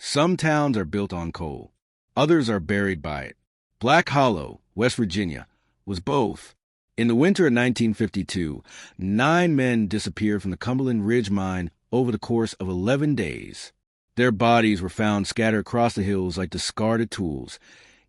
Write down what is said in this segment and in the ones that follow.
Some towns are built on coal. Others are buried by it. Black Hollow, West Virginia, was both. In the winter of 1952, 9 men disappeared from the Cumberland Ridge mine over the course of 11 days. Their bodies were found scattered across the hills like discarded tools,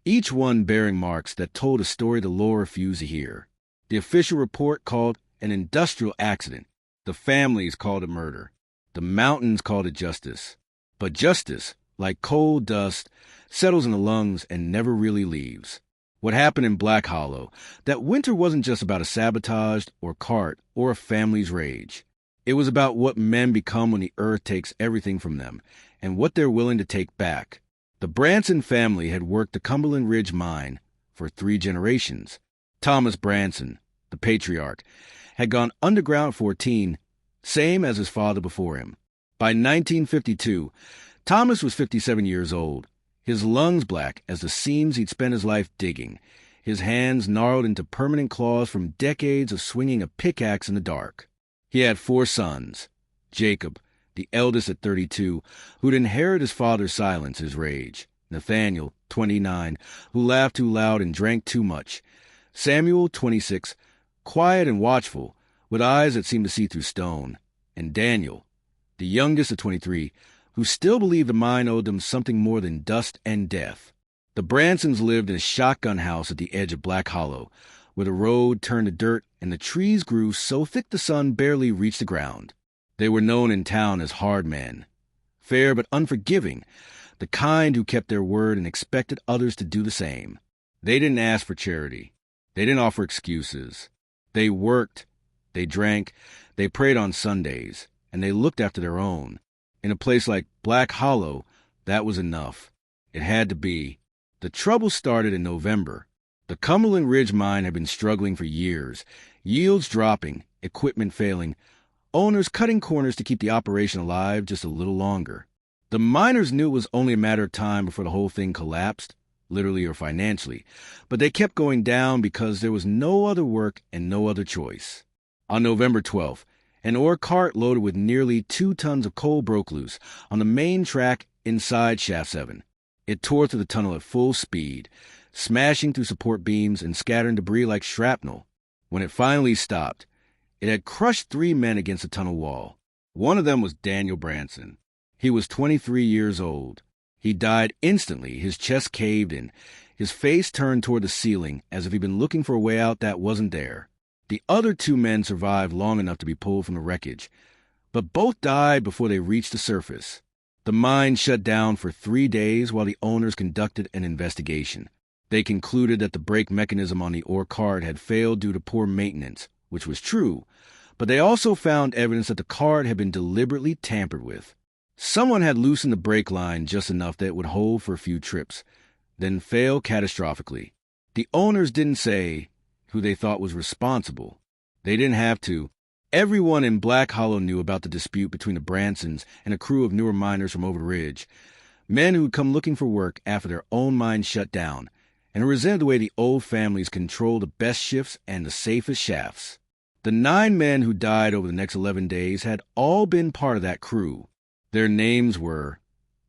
each one bearing marks that told a story the law refused to hear. The official report called an industrial accident. The families called it murder. The mountains called it justice. But justice, like coal dust, settles in the lungs and never really leaves. What happened in Black Hollow, that winter wasn't just about a sabotaged or cart or a family's rage. It was about what men become when the earth takes everything from them and what they're willing to take back. The Branson family had worked the Cumberland Ridge mine for 3 generations. Thomas Branson, the patriarch, had gone underground at 14, same as his father before him. By 1952, Thomas was 57 years old, his lungs black as the seams he'd spent his life digging, his hands gnarled into permanent claws from decades of swinging a pickaxe in the dark. He had 4 sons. Jacob, the eldest at 32, who'd inherit his father's silence, his rage. Nathaniel, 29, who laughed too loud and drank too much. Samuel, 26, quiet and watchful, with eyes that seemed to see through stone. And Daniel, the youngest of 23, who still believed the mine owed them something more than dust and death. The Bransons lived in a shotgun house at the edge of Black Hollow, where the road turned to dirt and the trees grew so thick the sun barely reached the ground. They were known in town as hard men, fair but unforgiving, the kind who kept their word and expected others to do the same. They didn't ask for charity. They didn't offer excuses. They worked, they drank, they prayed on Sundays, and they looked after their own. In a place like Black Hollow, that was enough. It had to be. The trouble started in November. The Cumberland Ridge mine had been struggling for years, yields dropping, equipment failing, owners cutting corners to keep the operation alive just a little longer. The miners knew it was only a matter of time before the whole thing collapsed, literally or financially, but they kept going down because there was no other work and no other choice. On November 12th, an ore cart loaded with nearly 2 tons of coal broke loose on the main track inside Shaft 7. It tore through the tunnel at full speed, smashing through support beams and scattering debris like shrapnel. When it finally stopped, it had crushed 3 men against the tunnel wall. One of them was Daniel Branson. He was 23 years old. He died instantly, his chest caved in, his face turned toward the ceiling as if he'd been looking for a way out that wasn't there. The other 2 men survived long enough to be pulled from the wreckage, but both died before they reached the surface. The mine shut down for 3 days while the owners conducted an investigation. They concluded that the brake mechanism on the ore cart had failed due to poor maintenance, which was true, but they also found evidence that the cart had been deliberately tampered with. Someone had loosened the brake line just enough that it would hold for a few trips, then fail catastrophically. The owners didn't say who they thought was responsible. They didn't have to. Everyone in Black Hollow knew about the dispute between the Bransons and a crew of newer miners from over the ridge, men who'd come looking for work after their own mine shut down, and resented the way the old families controlled the best shifts and the safest shafts. The 9 men who died over the next 11 days had all been part of that crew. Their names were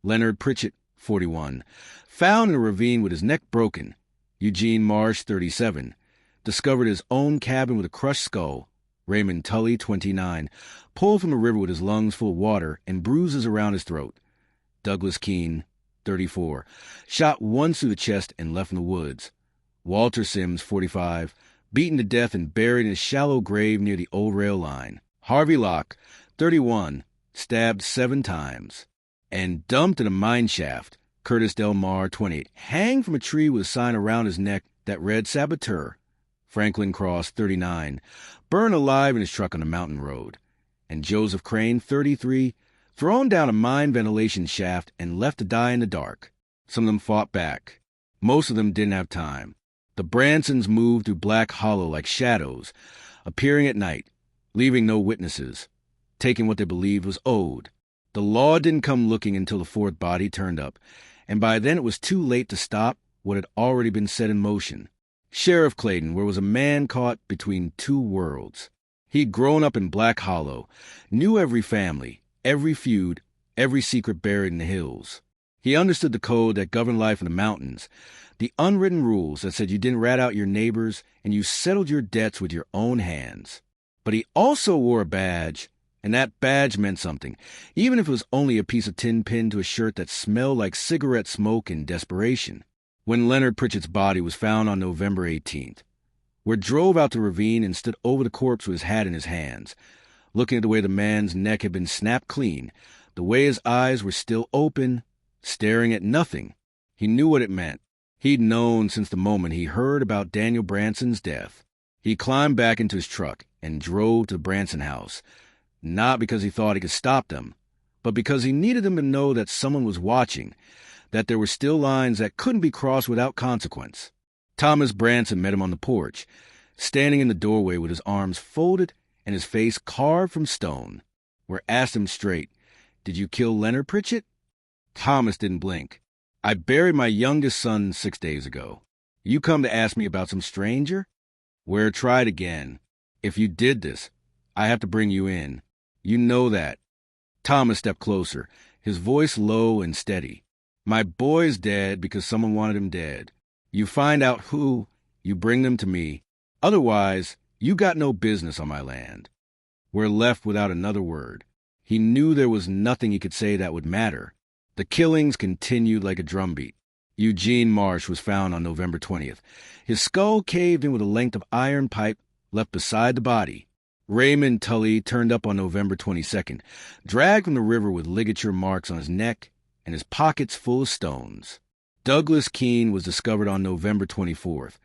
Leonard Pritchett, 41, found in a ravine with his neck broken; Eugene Marsh, 37, discovered his own cabin with a crushed skull; Raymond Tully, 29, pulled from the river with his lungs full of water and bruises around his throat; Douglas Keene, 34, shot once through the chest and left in the woods; Walter Sims, 45, beaten to death and buried in a shallow grave near the old rail line; Harvey Locke, 31, stabbed 7 times; and dumped in a mine shaft, Curtis Delmar, 28, hanged from a tree with a sign around his neck that read Saboteur; Franklin Cross, 39, burned alive in his truck on a mountain road; and Joseph Crane, 33, thrown down a mine ventilation shaft and left to die in the dark. Some of them fought back. Most of them didn't have time. The Bransons moved through Black Hollow like shadows, appearing at night, leaving no witnesses, taking what they believed was owed. The law didn't come looking until the 4th body turned up, and by then it was too late to stop what had already been set in motion. Sheriff Clayton, where was a man caught between 2 worlds. He'd grown up in Black Hollow, knew every family, every feud, every secret buried in the hills. He understood the code that governed life in the mountains, the unwritten rules that said you didn't rat out your neighbors and you settled your debts with your own hands. But he also wore a badge, and that badge meant something, even if it was only a piece of tin pinned to a shirt that smelled like cigarette smoke in desperation. When Leonard Pritchett's body was found on November 18th, Ward drove out the ravine and stood over the corpse with his hat in his hands, looking at the way the man's neck had been snapped clean, the way his eyes were still open, staring at nothing. He knew what it meant. He'd known since the moment he heard about Daniel Branson's death. He climbed back into his truck and drove to the Branson house, not because he thought he could stop them, but because he needed them to know that someone was watching, that there were still lines that couldn't be crossed without consequence. Thomas Branson met him on the porch, standing in the doorway with his arms folded and his face carved from stone. Ward asked him straight, "Did you kill Leonard Pritchett?" Thomas didn't blink. "I buried my youngest son 6 days ago. You come to ask me about some stranger?" Ward tried again. "If you did this, I have to bring you in. You know that." Thomas stepped closer, his voice low and steady. "My boy's dead because someone wanted him dead. You find out who, you bring them to me. Otherwise, you got no business on my land." We're left without another word. He knew there was nothing he could say that would matter. The killings continued like a drumbeat. Eugene Marsh was found on November 20th. His skull caved in with a length of iron pipe left beside the body. Raymond Tully turned up on November 22nd, dragged from the river with ligature marks on his neck and his pockets full of stones. Douglas Keene was discovered on November 24th,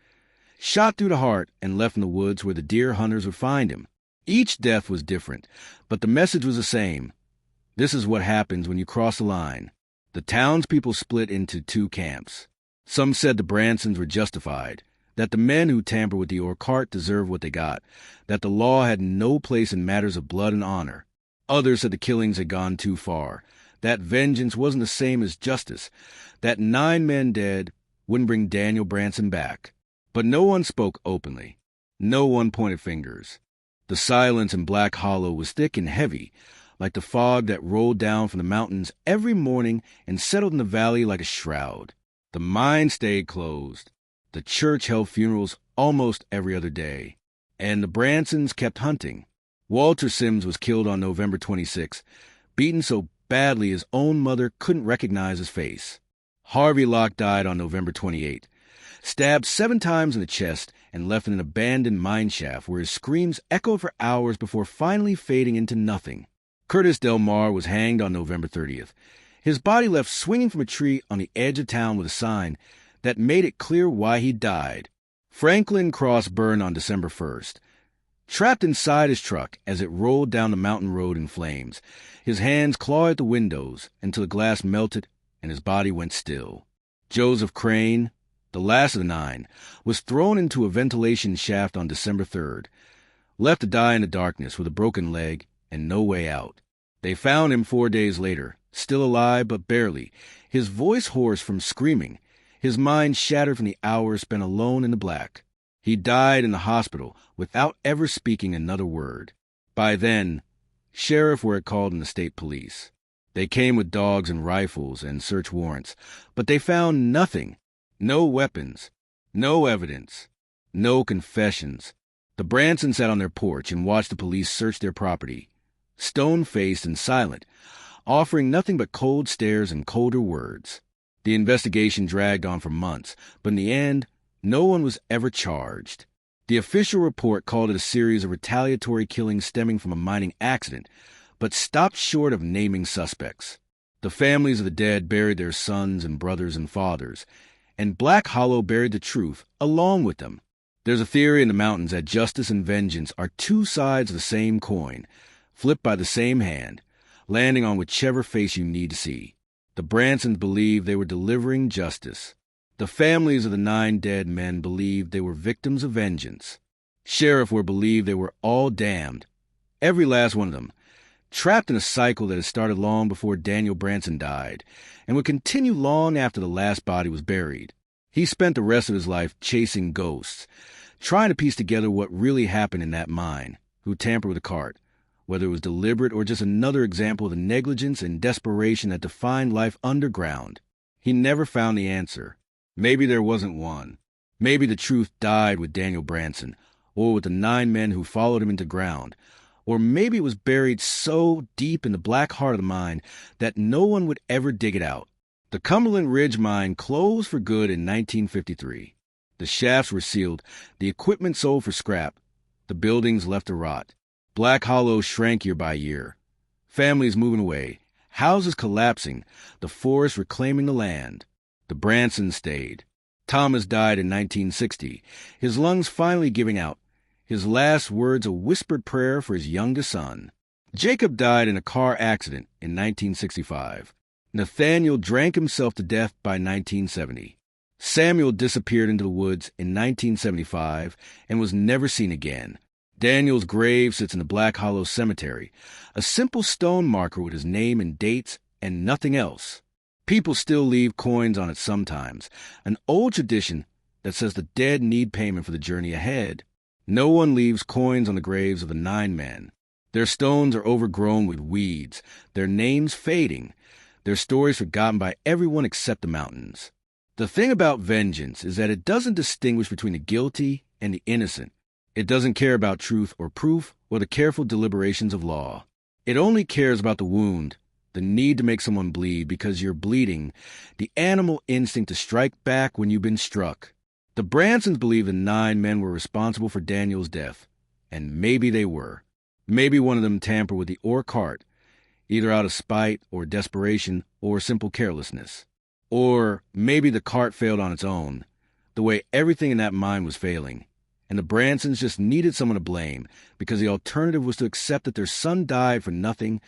shot through the heart and left in the woods where the deer hunters would find him. Each death was different, but the message was the same. This is what happens when you cross the line. The townspeople split into two camps. Some said the Bransons were justified, that the men who tampered with the Orcart deserved what they got, that the law had no place in matters of blood and honor. Others said the killings had gone too far, that vengeance wasn't the same as justice, that 9 men dead wouldn't bring Daniel Branson back. But no one spoke openly. No one pointed fingers. The silence in Black Hollow was thick and heavy, like the fog that rolled down from the mountains every morning and settled in the valley like a shroud. The mine stayed closed. The church held funerals almost every other day. And the Bransons kept hunting. Walter Sims was killed on November 26, beaten so badly his own mother couldn't recognize his face. Harvey Locke died on November 28, stabbed 7 times in the chest and left in an abandoned mine shaft where his screams echoed for hours before finally fading into nothing. Curtis Del Mar was hanged on November 30th, his body left swinging from a tree on the edge of town with a sign that made it clear why he died. Franklin Cross burned on December 1st, trapped inside his truck as it rolled down the mountain road in flames. His hands clawed at the windows until the glass melted and his body went still. Joseph Crane, the last of the 9, was thrown into a ventilation shaft on December 3rd, left to die in the darkness with a broken leg and no way out. They found him 4 days later, still alive but barely, his voice hoarse from screaming, his mind shattered from the hours spent alone in the black. He died in the hospital without ever speaking another word. By then, sheriff were called in the state police. They came with dogs and rifles and search warrants, but they found nothing. No weapons, no evidence, no confessions. The Bransons sat on their porch and watched the police search their property, stone-faced and silent, offering nothing but cold stares and colder words. The investigation dragged on for months, but in the end, no one was ever charged. The official report called it a series of retaliatory killings stemming from a mining accident, but stopped short of naming suspects. The families of the dead buried their sons and brothers and fathers, and Black Hollow buried the truth along with them. There's a theory in the mountains that justice and vengeance are two sides of the same coin, flipped by the same hand, landing on whichever face you need to see. The Bransons believed they were delivering justice. The families of the 9 dead men believed they were victims of vengeance. Sheriff were believed they were all damned, every last one of them, trapped in a cycle that had started long before Daniel Branson died, and would continue long after the last body was buried. He spent the rest of his life chasing ghosts, trying to piece together what really happened in that mine, who tampered with the cart, whether it was deliberate or just another example of the negligence and desperation that defined life underground. He never found the answer. Maybe there wasn't one. Maybe the truth died with Daniel Branson, or with the 9 men who followed him into ground. Or maybe it was buried so deep in the black heart of the mine that no one would ever dig it out. The Cumberland Ridge mine closed for good in 1953. The shafts were sealed, the equipment sold for scrap, the buildings left to rot. Black Hollow shrank year by year. Families moving away, houses collapsing, the forest reclaiming the land. The Bransons stayed. Thomas died in 1960, his lungs finally giving out, his last words a whispered prayer for his youngest son. Jacob died in a car accident in 1965. Nathaniel drank himself to death by 1970. Samuel disappeared into the woods in 1975 and was never seen again. Daniel's grave sits in the Black Hollow Cemetery, a simple stone marker with his name and dates and nothing else. People still leave coins on it sometimes, an old tradition that says the dead need payment for the journey ahead. No one leaves coins on the graves of the 9 men. Their stones are overgrown with weeds, their names fading, their stories forgotten by everyone except the mountains. The thing about vengeance is that it doesn't distinguish between the guilty and the innocent. It doesn't care about truth or proof or the careful deliberations of law. It only cares about the wound, the need to make someone bleed because you're bleeding, the animal instinct to strike back when you've been struck. The Bransons believe the 9 men were responsible for Daniel's death, and maybe they were. Maybe one of them tampered with the ore cart, either out of spite or desperation or simple carelessness. Or maybe the cart failed on its own, the way everything in that mine was failing, and the Bransons just needed someone to blame because the alternative was to accept that their son died for nothing,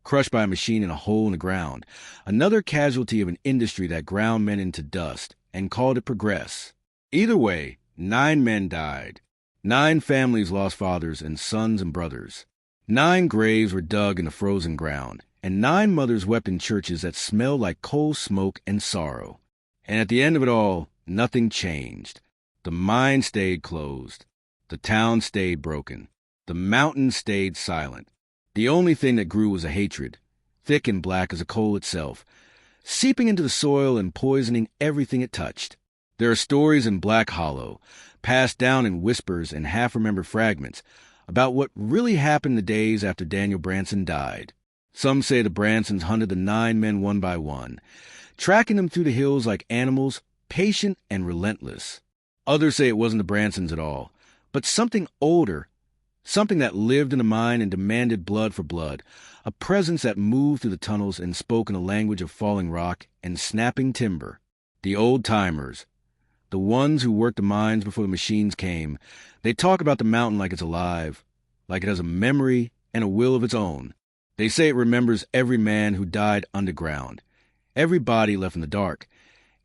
crushed by a machine in a hole in the ground, another casualty of an industry that ground men into dust and called it progress. Either way, 9 men died. 9 families lost fathers and sons and brothers. 9 graves were dug in the frozen ground, and 9 mothers wept in churches that smelled like coal smoke and sorrow. And at the end of it all, nothing changed. The mine stayed closed. The town stayed broken. The mountain stayed silent. The only thing that grew was a hatred, thick and black as a coal itself, seeping into the soil and poisoning everything it touched. There are stories in Black Hollow, passed down in whispers and half-remembered fragments, about what really happened the days after Daniel Branson died. Some say the Bransons hunted the 9 men one by one, tracking them through the hills like animals, patient and relentless. Others say it wasn't the Bransons at all, but something older, something that lived in the mine and demanded blood for blood, a presence that moved through the tunnels and spoke in a language of falling rock and snapping timber. The old-timers, the ones who worked the mines before the machines came, they talk about the mountain like it's alive, like it has a memory and a will of its own. They say it remembers every man who died underground, every body left in the dark,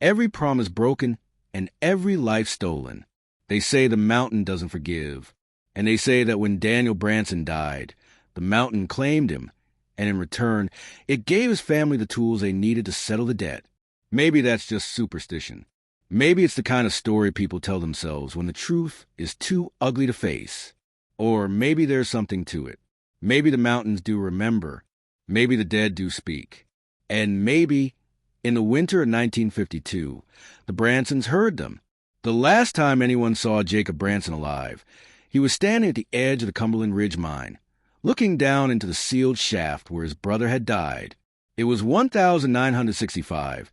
every promise broken, and every life stolen. They say the mountain doesn't forgive. And they say that when Daniel Branson died, the mountain claimed him, and in return, it gave his family the tools they needed to settle the debt. Maybe that's just superstition. Maybe it's the kind of story people tell themselves when the truth is too ugly to face. Or maybe there's something to it. Maybe the mountains do remember. Maybe the dead do speak. And maybe, in the winter of 1952, the Bransons heard them. The last time anyone saw Jacob Branson alive, he was standing at the edge of the Cumberland Ridge mine, looking down into the sealed shaft where his brother had died. It was 1965,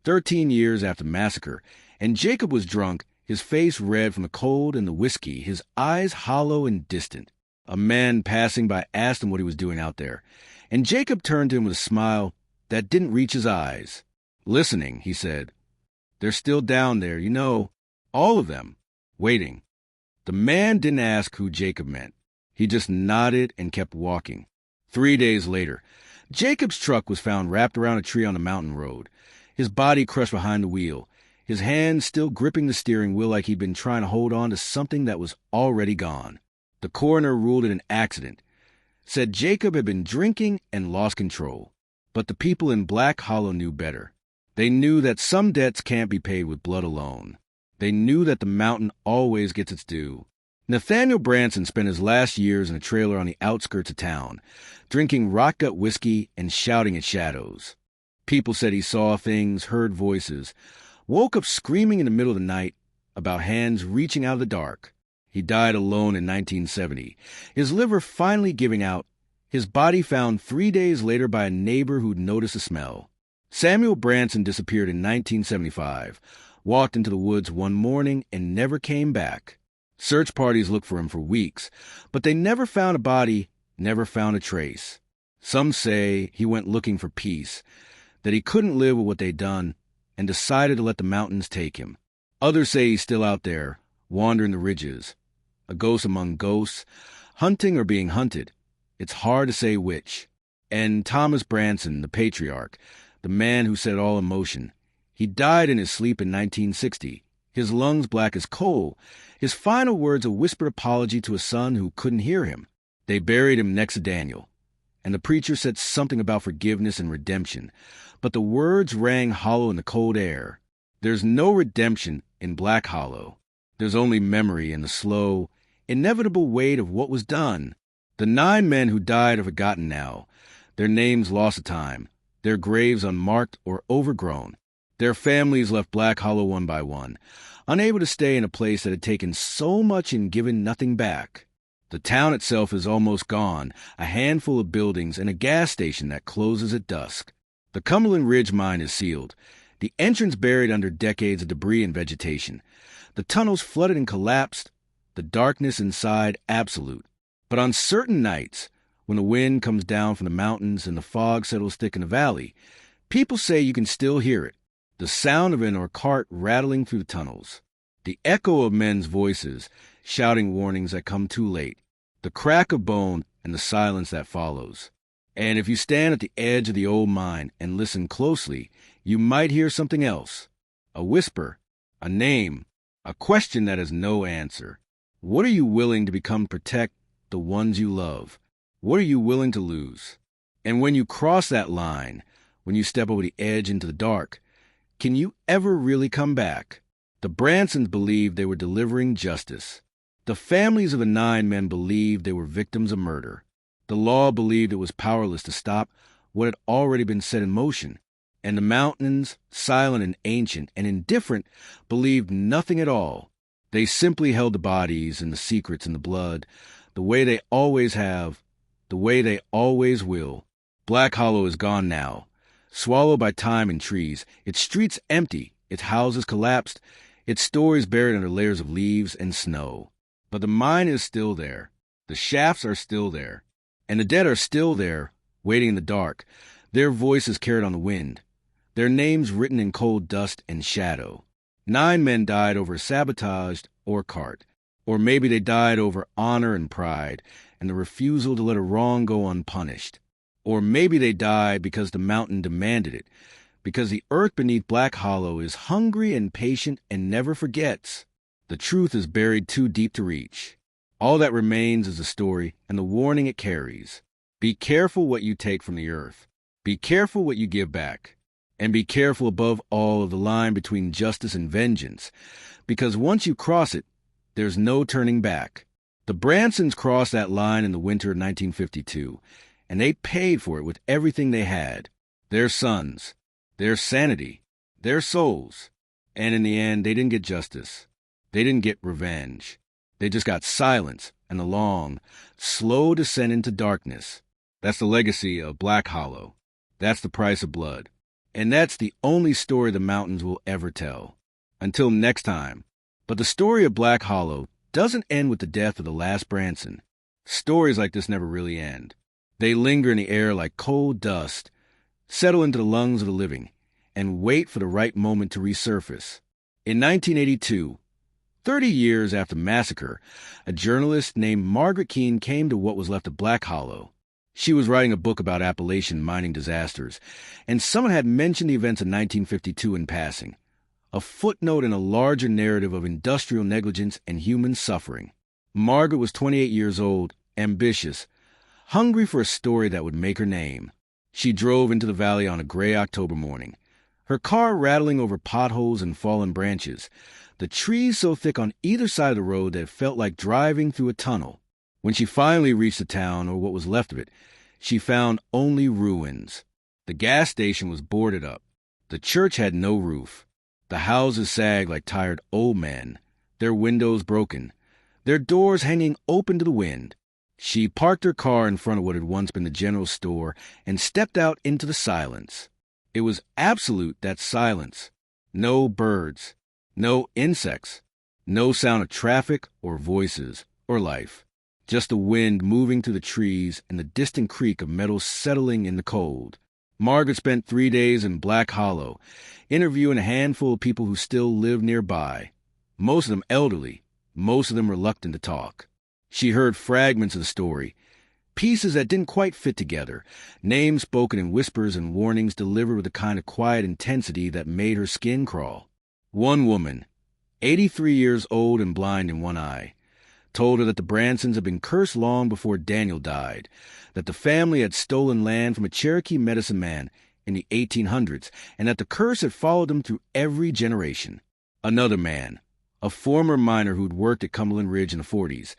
13 years after Massacre, and Jacob was drunk, his face red from the cold and the whiskey, his eyes hollow and distant. A man passing by asked him what he was doing out there, and Jacob turned to him with a smile that didn't reach his eyes. "Listening," he said. "They're still down there, you know, all of them, waiting." The man didn't ask who Jacob meant. He just nodded and kept walking. 3 days later, Jacob's truck was found wrapped around a tree on the mountain road, his body crushed behind the wheel, his hands still gripping the steering wheel like he'd been trying to hold on to something that was already gone. The coroner ruled it an accident, said Jacob had been drinking and lost control. But the people in Black Hollow knew better. They knew that some debts can't be paid with blood alone. They knew that the mountain always gets its due. Nathaniel Branson spent his last years in a trailer on the outskirts of town, drinking rock-gut whiskey and shouting at shadows. People said he saw things, heard voices, woke up screaming in the middle of the night about hands reaching out of the dark. He died alone in 1970, his liver finally giving out, his body found 3 days later by a neighbor who'd noticed a smell. Samuel Branson disappeared in 1975, walked into the woods one morning and never came back. Search parties looked for him for weeks, but they never found a body, never found a trace. Some say he went looking for peace, that he couldn't live with what they'd done, and decided to let the mountains take him. Others say he's still out there, wandering the ridges, a ghost among ghosts, hunting or being hunted. It's hard to say which. And Thomas Branson, the patriarch, the man who set it all in motion, he died in his sleep in 1960, his lungs black as coal, his final words a whispered apology to a son who couldn't hear him. They buried him next to Daniel, and the preacher said something about forgiveness and redemption, but the words rang hollow in the cold air. There's no redemption in Black Hollow. There's only memory and the slow, inevitable weight of what was done. The 9 men who died are forgotten now, their names lost to time, their graves unmarked or overgrown. Their families left Black Hollow one by one, unable to stay in a place that had taken so much and given nothing back. The town itself is almost gone, a handful of buildings and a gas station that closes at dusk. The Cumberland Ridge mine is sealed, the entrance buried under decades of debris and vegetation. The tunnels flooded and collapsed, the darkness inside absolute. But on certain nights, when the wind comes down from the mountains and the fog settles thick in the valley, people say you can still hear it, the sound of an or cart rattling through the tunnels, the echo of men's voices shouting warnings that come too late, the crack of bone and the silence that follows. And if you stand at the edge of the old mine and listen closely, you might hear something else, a whisper, a name, a question that has no answer. What are you willing to become to protect the ones you love? What are you willing to lose? And when you cross that line, when you step over the edge into the dark, can you ever really come back? The Bransons believed they were delivering justice. The families of the 9 men believed they were victims of murder. The law believed it was powerless to stop what had already been set in motion. And the mountains, silent and ancient and indifferent, believed nothing at all. They simply held the bodies and the secrets and the blood, the way they always have, the way they always will. Black Hollow is gone now, swallowed by time and trees, its streets empty, its houses collapsed, its stories buried under layers of leaves and snow. But the mine is still there, the shafts are still there, and the dead are still there, waiting in the dark, their voices carried on the wind, their names written in cold dust and shadow. 9 men died over a sabotaged or cart, or maybe they died over honor and pride and the refusal to let a wrong go unpunished. Or maybe they died because the mountain demanded it, because the earth beneath Black Hollow is hungry and patient and never forgets. The truth is buried too deep to reach. All that remains is the story and the warning it carries. Be careful what you take from the earth. Be careful what you give back. And be careful above all of the line between justice and vengeance, because once you cross it, there's no turning back. The Bransons crossed that line in the winter of 1952, and they paid for it with everything they had, their sons, their sanity, their souls. And in the end, they didn't get justice. They didn't get revenge. They just got silence and the long, slow descent into darkness. That's the legacy of Black Hollow. That's the price of blood. And that's the only story the mountains will ever tell. Until next time. But the story of Black Hollow doesn't end with the death of the last Branson. Stories like this never really end. They linger in the air like cold dust, settle into the lungs of the living, and wait for the right moment to resurface. In 1982, 30 years after Massacre, a journalist named Margaret Keane came to what was left of Black Hollow. She was writing a book about Appalachian mining disasters, and someone had mentioned the events of 1952 in passing, a footnote in a larger narrative of industrial negligence and human suffering. Margaret was 28 years old, ambitious, hungry for a story that would make her name. She drove into the valley on a gray October morning, her car rattling over potholes and fallen branches, the trees so thick on either side of the road that it felt like driving through a tunnel. When she finally reached the town, or what was left of it, she found only ruins. The gas station was boarded up. The church had no roof. The houses sagged like tired old men, their windows broken, their doors hanging open to the wind. She parked her car in front of what had once been the general store and stepped out into the silence. It was absolute, that silence. No birds, no insects, no sound of traffic or voices or life. Just the wind moving through the trees and the distant creak of metal settling in the cold. Margaret spent 3 days in Black Hollow, interviewing a handful of people who still lived nearby, most of them elderly, most of them reluctant to talk. She heard fragments of the story, pieces that didn't quite fit together, names spoken in whispers and warnings delivered with a kind of quiet intensity that made her skin crawl. One woman, 83 years old and blind in one eye, told her that the Bransons had been cursed long before Daniel died, that the family had stolen land from a Cherokee medicine man in the 1800s, and that the curse had followed them through every generation. Another man, a former miner who'd worked at Cumberland Ridge in the 40s,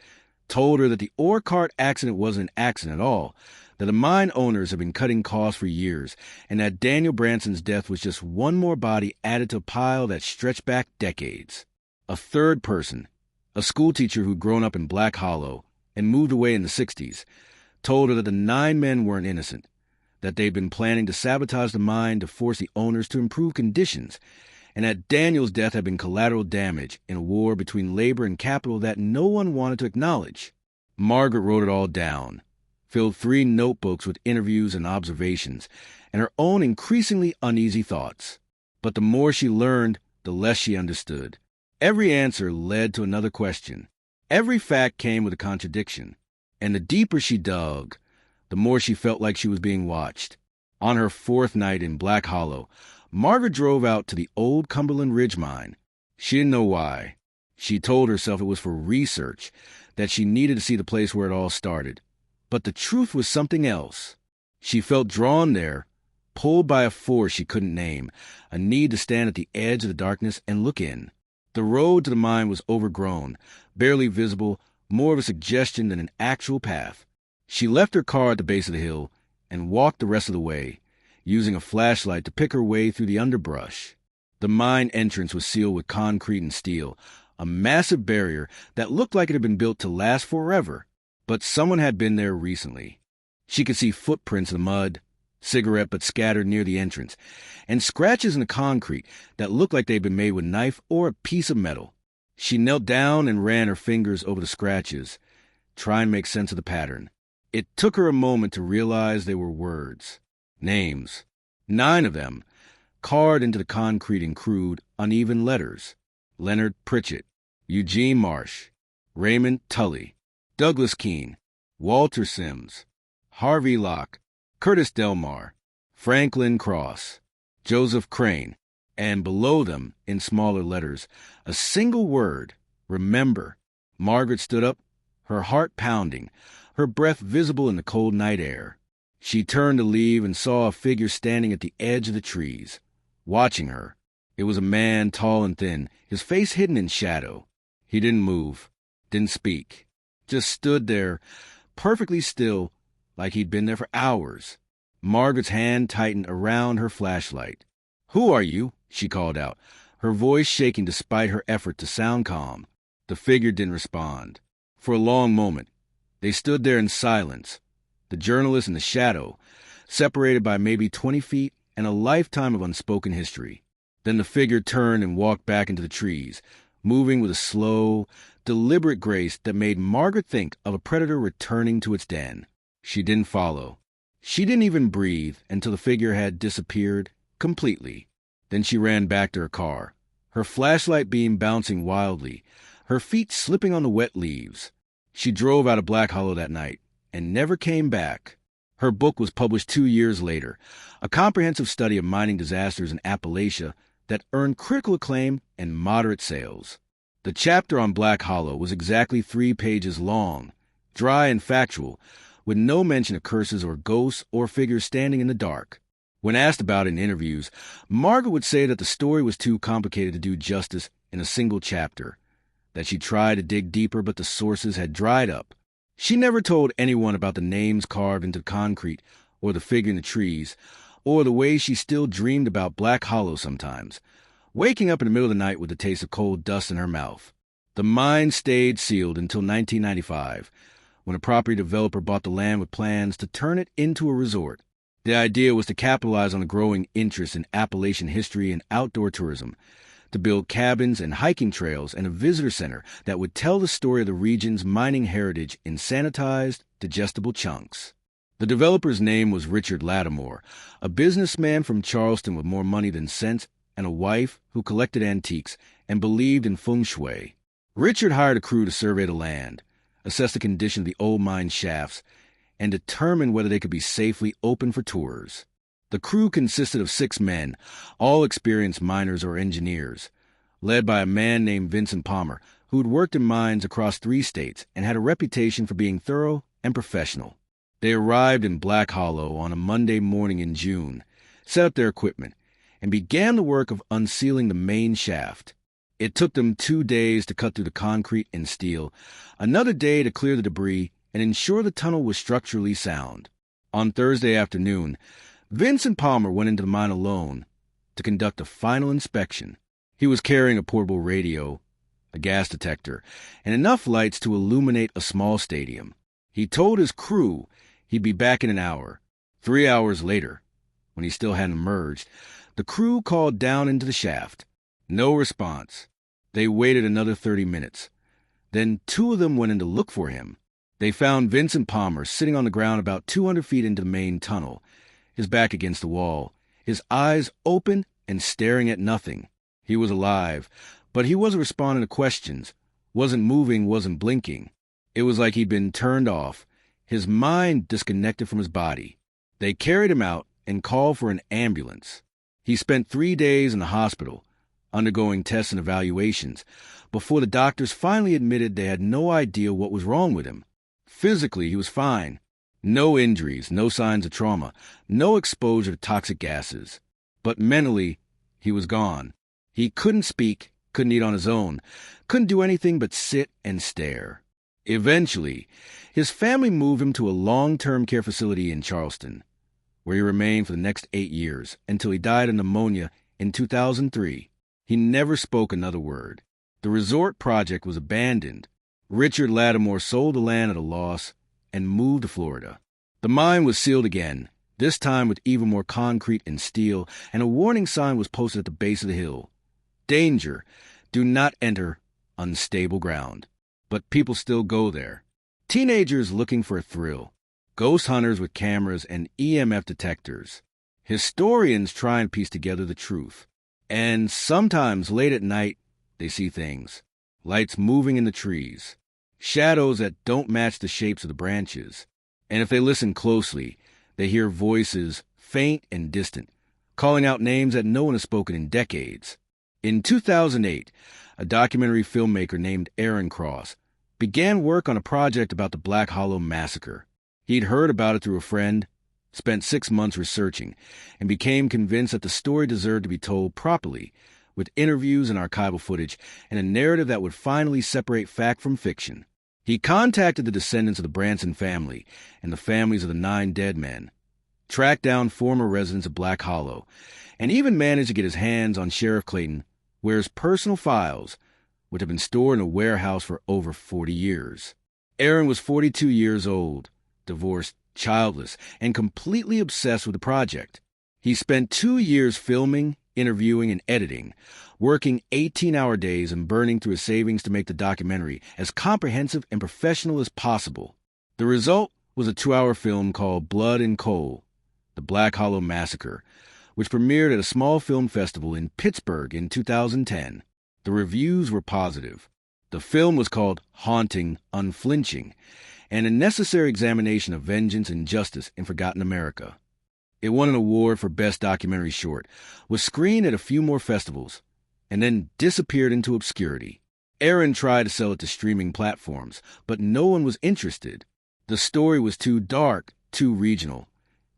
told her that the ore cart accident wasn't an accident at all, that the mine owners had been cutting costs for years, and that Daniel Branson's death was just one more body added to a pile that stretched back decades. A third person, a schoolteacher who'd grown up in Black Hollow and moved away in the 60s, told her that the 9 men weren't innocent, that they'd been planning to sabotage the mine to force the owners to improve conditions, and that Daniel's death had been collateral damage in a war between labor and capital that no one wanted to acknowledge. Margaret wrote it all down, filled 3 notebooks with interviews and observations, and her own increasingly uneasy thoughts. But the more she learned, the less she understood. Every answer led to another question. Every fact came with a contradiction. And the deeper she dug, the more she felt like she was being watched. On her 4th night in Black Hollow, Margaret drove out to the old Cumberland Ridge mine. She didn't know why. She told herself it was for research, that she needed to see the place where it all started. But the truth was something else. She felt drawn there, pulled by a force she couldn't name, a need to stand at the edge of the darkness and look in. The road to the mine was overgrown, barely visible, more of a suggestion than an actual path. She left her car at the base of the hill and walked the rest of the way, using a flashlight to pick her way through the underbrush. The mine entrance was sealed with concrete and steel, a massive barrier that looked like it had been built to last forever. But someone had been there recently. She could see footprints in the mud, cigarette butts scattered near the entrance, and scratches in the concrete that looked like they'd been made with a knife or a piece of metal. She knelt down and ran her fingers over the scratches, trying to make sense of the pattern. It took her a moment to realize they were words, names, 9 of them, carved into the concrete in crude, uneven letters. Leonard Pritchett, Eugene Marsh, Raymond Tully, Douglas Keene, Walter Sims, Harvey Locke, Curtis Delmar, Franklin Cross, Joseph Crane, and below them, in smaller letters, a single word, remember. Margaret stood up, her heart pounding, her breath visible in the cold night air. She turned to leave and saw a figure standing at the edge of the trees, watching her. It was a man, tall and thin, his face hidden in shadow. He didn't move, didn't speak, just stood there, perfectly still, like he'd been there for hours. Margaret's hand tightened around her flashlight. "Who are you?" she called out, her voice shaking despite her effort to sound calm. The figure didn't respond. For a long moment, they stood there in silence, the journalist in the shadow, separated by maybe 20 feet and a lifetime of unspoken history. Then the figure turned and walked back into the trees, moving with a slow, deliberate grace that made Margaret think of a predator returning to its den. She didn't follow. She didn't even breathe until the figure had disappeared completely. Then she ran back to her car, her flashlight beam bouncing wildly, her feet slipping on the wet leaves. She drove out of Black Hollow that night and never came back. Her book was published 2 years later, a comprehensive study of mining disasters in Appalachia that earned critical acclaim and moderate sales. The chapter on Black Hollow was exactly 3 pages long, dry and factual, with no mention of curses or ghosts or figures standing in the dark. When asked about it in interviews, Margaret would say that the story was too complicated to do justice in a single chapter, that she tried to dig deeper but the sources had dried up. She never told anyone about the names carved into concrete or the figure in the trees, or the way she still dreamed about Black Hollow sometimes, waking up in the middle of the night with the taste of cold dust in her mouth. The mine stayed sealed until 1995, when a property developer bought the land with plans to turn it into a resort. The idea was to capitalize on the growing interest in Appalachian history and outdoor tourism, to build cabins and hiking trails and a visitor center that would tell the story of the region's mining heritage in sanitized, digestible chunks. The developer's name was Richard Lattimore, a businessman from Charleston with more money than sense and a wife who collected antiques and believed in feng shui. Richard hired a crew to survey the land, assess the condition of the old mine shafts, and determine whether they could be safely open for tours. The crew consisted of 6 men, all experienced miners or engineers, led by a man named Vincent Palmer, who had worked in mines across 3 states and had a reputation for being thorough and professional. They arrived in Black Hollow on a Monday morning in June, set up their equipment, and began the work of unsealing the main shaft. It took them 2 days to cut through the concrete and steel, another day to clear the debris and ensure the tunnel was structurally sound. On Thursday afternoon, Vincent Palmer went into the mine alone to conduct a final inspection. He was carrying a portable radio, a gas detector, and enough lights to illuminate a small stadium. He told his crew he'd be back in an hour. 3 hours later, when he still hadn't emerged, the crew called down into the shaft. No response. They waited another 30 minutes. Then 2 of them went in to look for him. They found Vincent Palmer sitting on the ground about 200 feet into the main tunnel, his back against the wall, his eyes open and staring at nothing. He was alive, but he wasn't responding to questions, wasn't moving, wasn't blinking. It was like he'd been turned off, his mind disconnected from his body. They carried him out and called for an ambulance. He spent 3 days in the hospital, undergoing tests and evaluations, before the doctors finally admitted they had no idea what was wrong with him. Physically, he was fine. No injuries, no signs of trauma, no exposure to toxic gases. But mentally, he was gone. He couldn't speak, couldn't eat on his own, couldn't do anything but sit and stare. Eventually, his family moved him to a long-term care facility in Charleston, where he remained for the next 8 years until he died of pneumonia in 2003. He never spoke another word. The resort project was abandoned. Richard Lattimore sold the land at a loss and moved to Florida. The mine was sealed again, this time with even more concrete and steel, and a warning sign was posted at the base of the hill. Danger, do not enter unstable ground. But people still go there. Teenagers looking for a thrill. Ghost hunters with cameras and EMF detectors. Historians try and piece together the truth. And sometimes late at night, they see things. Lights moving in the trees. Shadows that don't match the shapes of the branches. And if they listen closely, they hear voices, faint and distant, calling out names that no one has spoken in decades. In 2008, a documentary filmmaker named Aaron Cross began work on a project about the Black Hollow Massacre. He'd heard about it through a friend, spent 6 months researching, and became convinced that the story deserved to be told properly, with interviews and archival footage, and a narrative that would finally separate fact from fiction. He contacted the descendants of the Branson family and the families of the 9 dead men, tracked down former residents of Black Hollow, and even managed to get his hands on Sheriff Clayton, where his personal files, which had been stored in a warehouse for over 40 years. Aaron was 42 years old, divorced, childless, and completely obsessed with the project. He spent 2 years filming, interviewing, and editing, working 18-hour days and burning through his savings to make the documentary as comprehensive and professional as possible. The result was a 2-hour film called Blood and Coal, The Black Hollow Massacre, which premiered at a small film festival in Pittsburgh in 2010. The reviews were positive. The film was called Haunting, Unflinching, and a necessary examination of vengeance and justice in forgotten America. It won an award for Best Documentary Short, was screened at a few more festivals, and then disappeared into obscurity. Aaron tried to sell it to streaming platforms, but no one was interested. The story was too dark, too regional,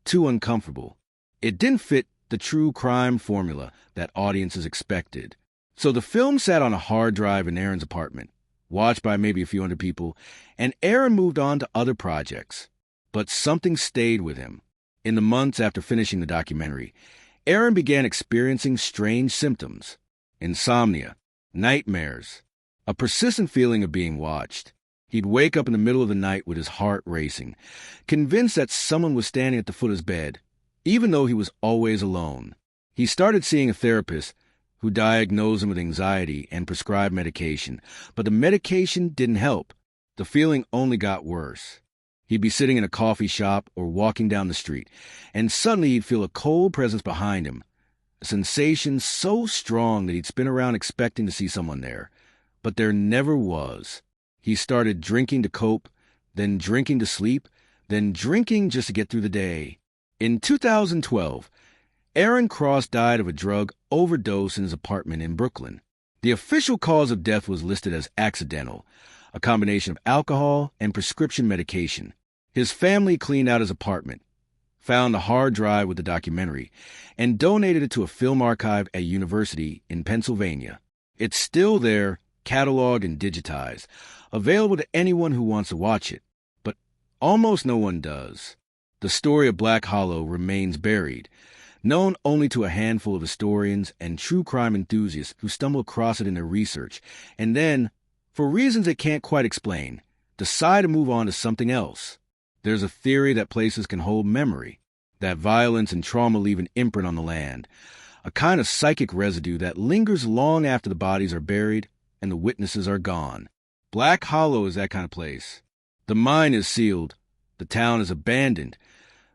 too uncomfortable. It didn't fit the true crime formula that audiences expected. So the film sat on a hard drive in Aaron's apartment, watched by maybe a few hundred people, and Aaron moved on to other projects. But something stayed with him. In the months after finishing the documentary, Aaron began experiencing strange symptoms: insomnia, nightmares, a persistent feeling of being watched. He'd wake up in the middle of the night with his heart racing, convinced that someone was standing at the foot of his bed, even though he was always alone. He started seeing a therapist who diagnosed him with anxiety and prescribed medication, but the medication didn't help. The feeling only got worse. He'd be sitting in a coffee shop or walking down the street, and suddenly he'd feel a cold presence behind him, a sensation so strong that he'd spin around expecting to see someone there. But there never was. He started drinking to cope, then drinking to sleep, then drinking just to get through the day. In 2012, Aaron Cross died of a drug overdose in his apartment in Brooklyn. The official cause of death was listed as accidental, a combination of alcohol and prescription medication. His family cleaned out his apartment, found a hard drive with the documentary, and donated it to a film archive at a university in Pennsylvania. It's still there, cataloged and digitized, available to anyone who wants to watch it, but almost no one does. The story of Black Hollow remains buried, known only to a handful of historians and true crime enthusiasts who stumble across it in their research, and then, for reasons they can't quite explain, decide to move on to something else. There's a theory that places can hold memory, that violence and trauma leave an imprint on the land, a kind of psychic residue that lingers long after the bodies are buried and the witnesses are gone. Black Hollow is that kind of place. The mine is sealed, the town is abandoned,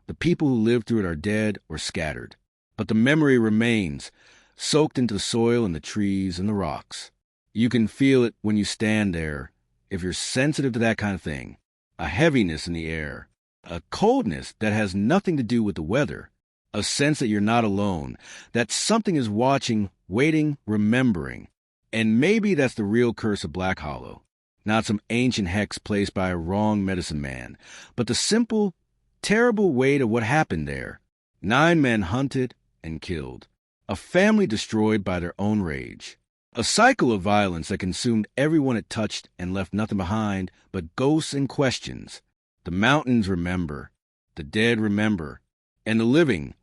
the people who lived through it are dead or scattered. But the memory remains, soaked into the soil and the trees and the rocks. You can feel it when you stand there, if you're sensitive to that kind of thing. A heaviness in the air, a coldness that has nothing to do with the weather, a sense that you're not alone, that something is watching, waiting, remembering. And maybe that's the real curse of Black Hollow. Not some ancient hex placed by a wrong medicine man, but the simple, terrible weight of what happened there. 9 men hunted and killed. A family destroyed by their own rage. A cycle of violence that consumed everyone it touched and left nothing behind but ghosts and questions. The mountains remember. The dead remember. And the living,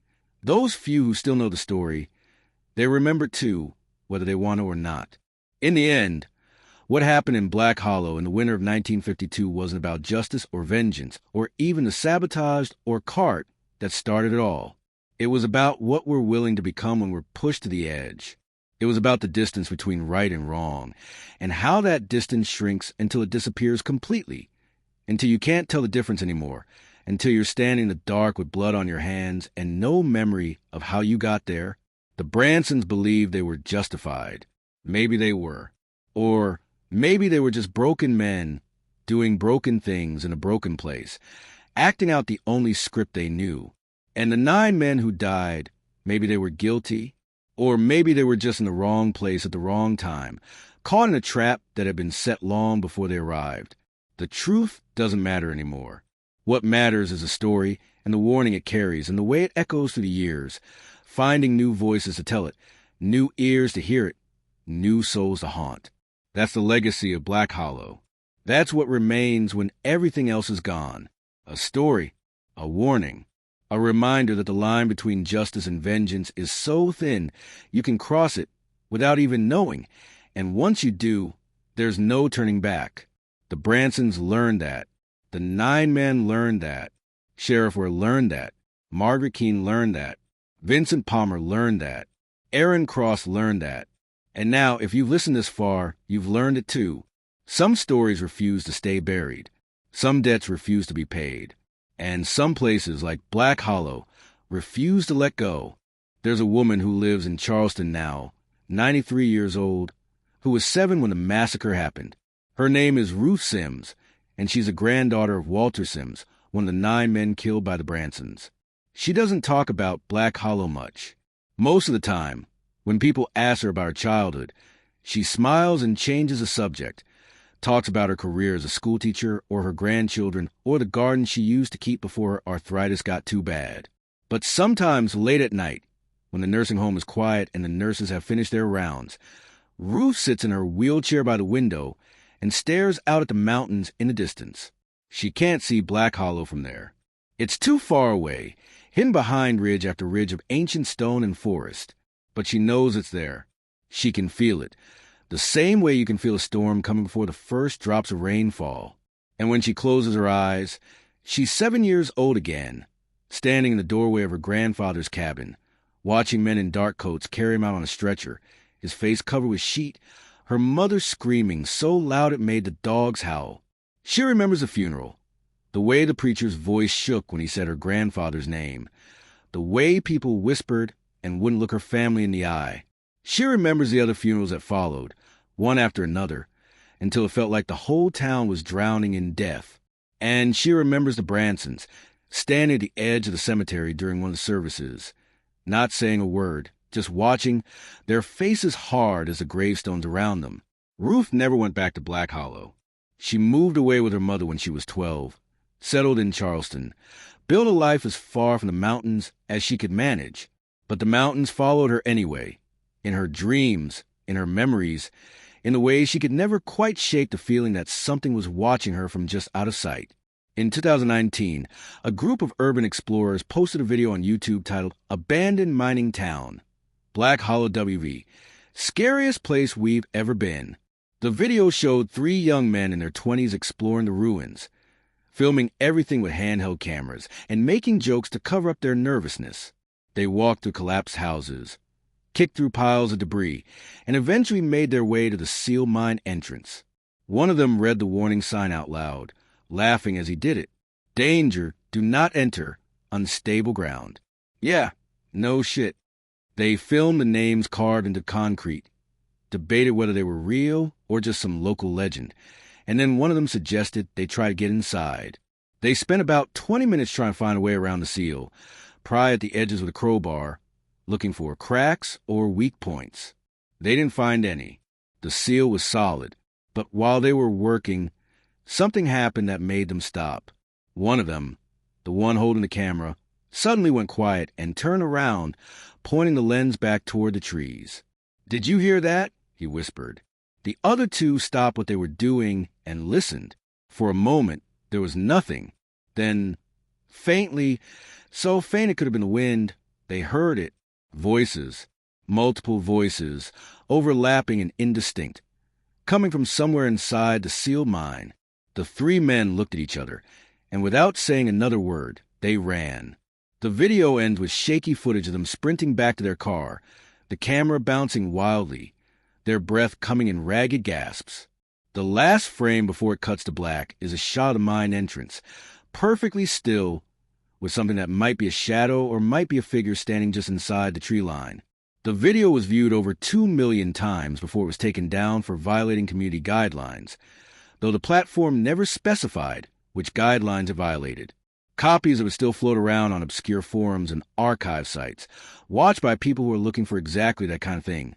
those few who still know the story, they remember too, whether they want to or not. In the end, what happened in Black Hollow in the winter of 1952 wasn't about justice or vengeance, or even the sabotaged or cart that started it all. It was about what we're willing to become when we're pushed to the edge. It was about the distance between right and wrong, and how that distance shrinks until it disappears completely, until you can't tell the difference anymore, until you're standing in the dark with blood on your hands and no memory of how you got there. The Bransons believed they were justified. Maybe they were. Or maybe they were just broken men doing broken things in a broken place, acting out the only script they knew. And the 9 men who died, maybe they were guilty, or maybe they were just in the wrong place at the wrong time, caught in a trap that had been set long before they arrived. The truth doesn't matter anymore. What matters is the story and the warning it carries and the way it echoes through the years, finding new voices to tell it, new ears to hear it, new souls to haunt. That's the legacy of Black Hollow. That's what remains when everything else is gone. A story, a warning, a reminder that the line between justice and vengeance is so thin you can cross it without even knowing, and once you do, there's no turning back. The Bransons learned that. The 9 men learned that. Sheriff Ware learned that. Margaret Keene learned that. Vincent Palmer learned that. Aaron Cross learned that. And now, if you've listened this far, you've learned it too. Some stories refuse to stay buried. Some debts refuse to be paid. And some places, like Black Hollow, refuse to let go. There's a woman who lives in Charleston now, 93 years old, who was 7 when the massacre happened. Her name is Ruth Sims, and she's a granddaughter of Walter Sims, one of the 9 men killed by the Bransons. She doesn't talk about Black Hollow much. Most of the time, when people ask her about her childhood, she smiles and changes the subject, talks about her career as a schoolteacher or her grandchildren or the garden she used to keep before her arthritis got too bad. But sometimes late at night, when the nursing home is quiet and the nurses have finished their rounds, Ruth sits in her wheelchair by the window and stares out at the mountains in the distance. She can't see Black Hollow from there. It's too far away. hidden behind ridge after ridge of ancient stone and forest. But she knows it's there. She can feel it, the same way you can feel a storm coming before the first drops of rain fall. And when she closes her eyes, she's 7 years old again, standing in the doorway of her grandfather's cabin, watching men in dark coats carry him out on a stretcher, his face covered with sheet, her mother screaming so loud it made the dogs howl. She remembers the funeral, the way the preacher's voice shook when he said her grandfather's name, the way people whispered and wouldn't look her family in the eye. She remembers the other funerals that followed, one after another, until it felt like the whole town was drowning in death. And she remembers the Bransons, standing at the edge of the cemetery during one of the services, not saying a word, just watching, their faces hard as the gravestones around them. Ruth never went back to Black Hollow. She moved away with her mother when she was 12, settled in Charleston, built a life as far from the mountains as she could manage. But the mountains followed her anyway, in her dreams, in her memories, in the ways she could never quite shake the feeling that something was watching her from just out of sight. In 2019, a group of urban explorers posted a video on YouTube titled Abandoned Mining Town, Black Hollow WV, Scariest Place We've Ever Been. The video showed 3 young men in their 20s exploring the ruins, filming everything with handheld cameras and making jokes to cover up their nervousness. They walked through collapsed houses, kicked through piles of debris, and eventually made their way to the seal mine entrance. One of them read the warning sign out loud, laughing as he did it. Danger, do not enter, unstable ground. Yeah, no shit. They filmed the names carved into concrete, debated whether they were real or just some local legend, and then one of them suggested they try to get inside. They spent about 20 minutes trying to find a way around the seal, pry at the edges with a crowbar, looking for cracks or weak points. They didn't find any. The seal was solid, but while they were working, something happened that made them stop. One of them, the one holding the camera, suddenly went quiet and turned around, pointing the lens back toward the trees. "Did you hear that?" he whispered. The other 2 stopped what they were doing and listened. For a moment, there was nothing. Then, faintly, so faint it could have been the wind, they heard it. Voices, multiple voices, overlapping and indistinct, coming from somewhere inside the seal mine. The 3 men looked at each other, and without saying another word, they ran. The video ends with shaky footage of them sprinting back to their car, the camera bouncing wildly, their breath coming in ragged gasps. The last frame before it cuts to black is a shot of the mine entrance, perfectly still, with something that might be a shadow or might be a figure standing just inside the tree line. The video was viewed over 2 million times before it was taken down for violating community guidelines, though the platform never specified which guidelines it violated. Copies of it still float around on obscure forums and archive sites, watched by people who are looking for exactly that kind of thing.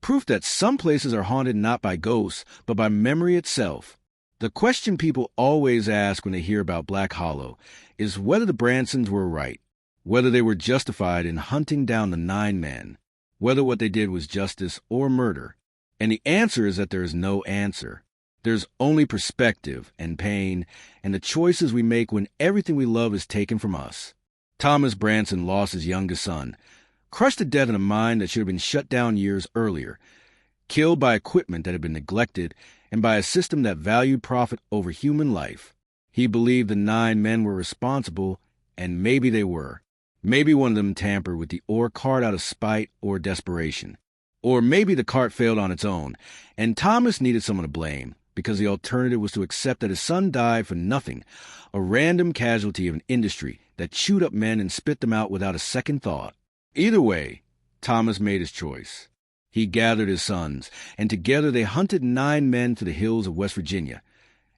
Proof that some places are haunted not by ghosts, but by memory itself. The question people always ask when they hear about Black Hollow is whether the Bransons were right, whether they were justified in hunting down the 9 men, whether what they did was justice or murder. And the answer is that there is no answer. There's only perspective and pain and the choices we make when everything we love is taken from us. Thomas Branson lost his youngest son, crushed to death in a mine that should have been shut down years earlier, killed by equipment that had been neglected and by a system that valued profit over human life. He believed the 9 men were responsible, and maybe they were. Maybe one of them tampered with the ore cart out of spite or desperation. Or maybe the cart failed on its own, and Thomas needed someone to blame, because the alternative was to accept that his son died for nothing, a random casualty of an industry that chewed up men and spit them out without a second thought. Either way, Thomas made his choice. He gathered his sons, and together they hunted 9 men to the hills of West Virginia,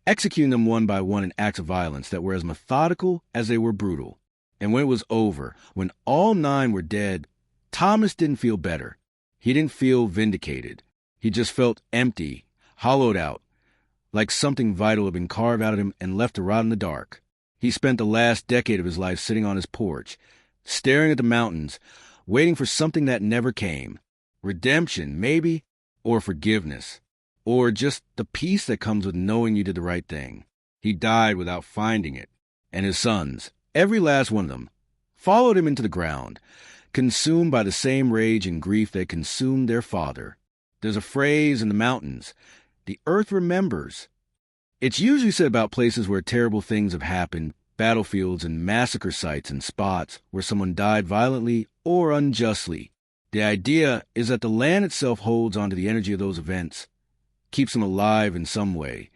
executing them one by one in acts of violence that were as methodical as they were brutal. And when it was over, when all 9 were dead, Thomas didn't feel better. He didn't feel vindicated. He just felt empty, hollowed out, like something vital had been carved out of him and left to rot in the dark. He spent the last decade of his life sitting on his porch, staring at the mountains, waiting for something that never came. Redemption, maybe, or forgiveness, or just the peace that comes with knowing you did the right thing. He died without finding it. And his sons, every last one of them, followed him into the ground, consumed by the same rage and grief that consumed their father. There's a phrase in the mountains, the earth remembers. It's usually said about places where terrible things have happened, battlefields and massacre sites and spots where someone died violently or unjustly. The idea is that the land itself holds onto the energy of those events, keeps them alive in some way,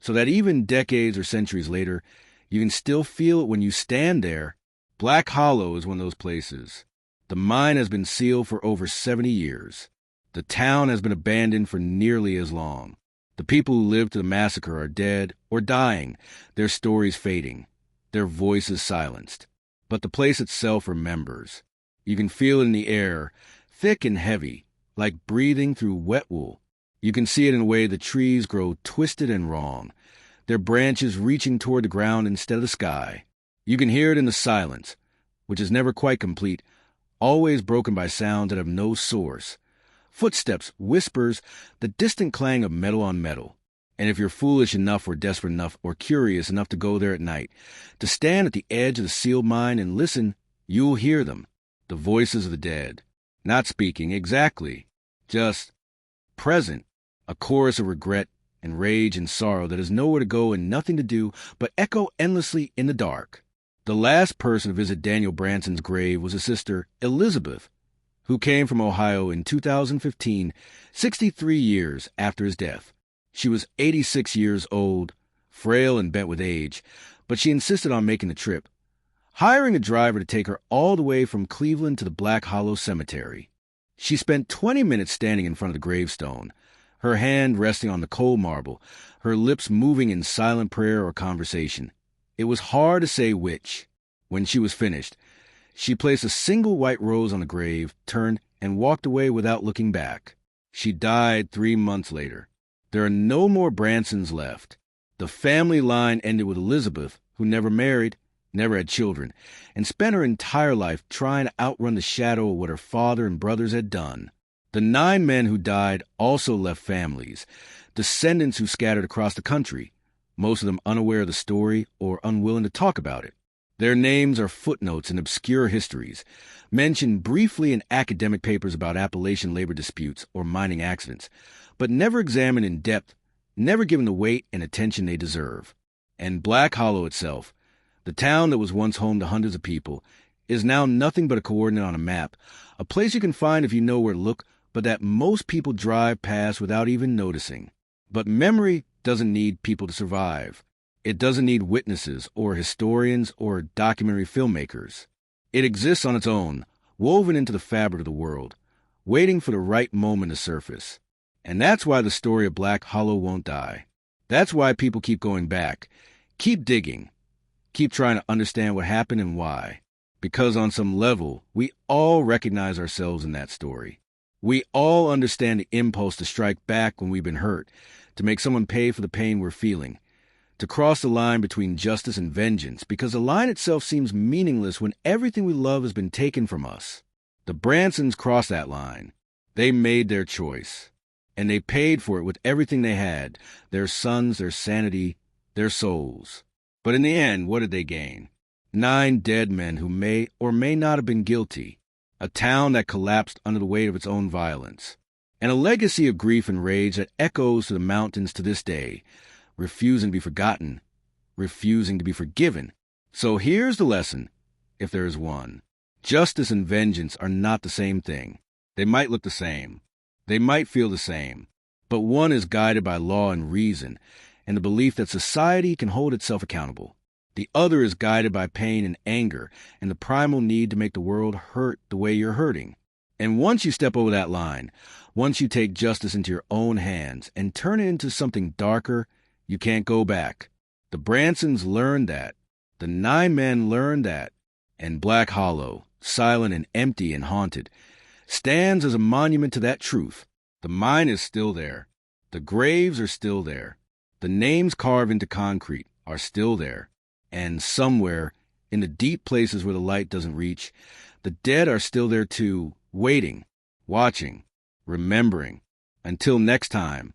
so that even decades or centuries later, you can still feel it when you stand there. Black Hollow is one of those places. The mine has been sealed for over 70 years. The town has been abandoned for nearly as long. The people who lived through the massacre are dead or dying, their stories fading, their voices silenced. But the place itself remembers. You can feel it in the air, thick and heavy, like breathing through wet wool. You can see it in the way the trees grow twisted and wrong, their branches reaching toward the ground instead of the sky. You can hear it in the silence, which is never quite complete, always broken by sounds that have no source. Footsteps, whispers, the distant clang of metal on metal. And if you're foolish enough or desperate enough or curious enough to go there at night, to stand at the edge of the sealed mine and listen, you'll hear them, the voices of the dead. Not speaking exactly, just present, a chorus of regret and rage and sorrow that has nowhere to go and nothing to do but echo endlessly in the dark. The last person to visit Daniel Branson's grave was his sister, Elizabeth, who came from Ohio in 2015, 63 years after his death. She was 86 years old, frail and bent with age, but she insisted on making the trip, hiring a driver to take her all the way from Cleveland to the Black Hollow Cemetery. She spent 20 minutes standing in front of the gravestone, her hand resting on the cold marble, her lips moving in silent prayer or conversation. It was hard to say which. When she was finished, she placed a single white rose on the grave, turned, and walked away without looking back. She died 3 months later. There are no more Bransons left. The family line ended with Elizabeth, who never married, never had children, and spent her entire life trying to outrun the shadow of what her father and brothers had done. The 9 men who died also left families, descendants who scattered across the country, most of them unaware of the story or unwilling to talk about it. Their names are footnotes in obscure histories, mentioned briefly in academic papers about Appalachian labor disputes or mining accidents, but never examined in depth, never given the weight and attention they deserve. And Black Hollow itself, the town that was once home to hundreds of people, is now nothing but a coordinate on a map, a place you can find if you know where to look, but that most people drive past without even noticing. But memory doesn't need people to survive. It doesn't need witnesses or historians or documentary filmmakers. It exists on its own, woven into the fabric of the world, waiting for the right moment to surface. And that's why the story of Black Hollow won't die. That's why people keep going back, keep digging, keep trying to understand what happened and why. Because on some level, we all recognize ourselves in that story. We all understand the impulse to strike back when we've been hurt, to make someone pay for the pain we're feeling, to cross the line between justice and vengeance, because the line itself seems meaningless when everything we love has been taken from us. The Bransons crossed that line. They made their choice, and they paid for it with everything they had, their sons, their sanity, their souls. But in the end, what did they gain? 9 dead men who may or may not have been guilty, a town that collapsed under the weight of its own violence, and a legacy of grief and rage that echoes to the mountains to this day, refusing to be forgotten, refusing to be forgiven. So here's the lesson, if there is one. Justice and vengeance are not the same thing. They might look the same. They might feel the same. But one is guided by law and reason, and the belief that society can hold itself accountable. The other is guided by pain and anger, and the primal need to make the world hurt the way you're hurting. And once you step over that line, once you take justice into your own hands and turn it into something darker, you can't go back. The Bransons learned that. The 9 men learned that. And Black Hollow, silent and empty and haunted, stands as a monument to that truth. The mine is still there. The graves are still there. The names carved into concrete are still there. And somewhere, in the deep places where the light doesn't reach, the dead are still there too, waiting, watching, remembering. Until next time,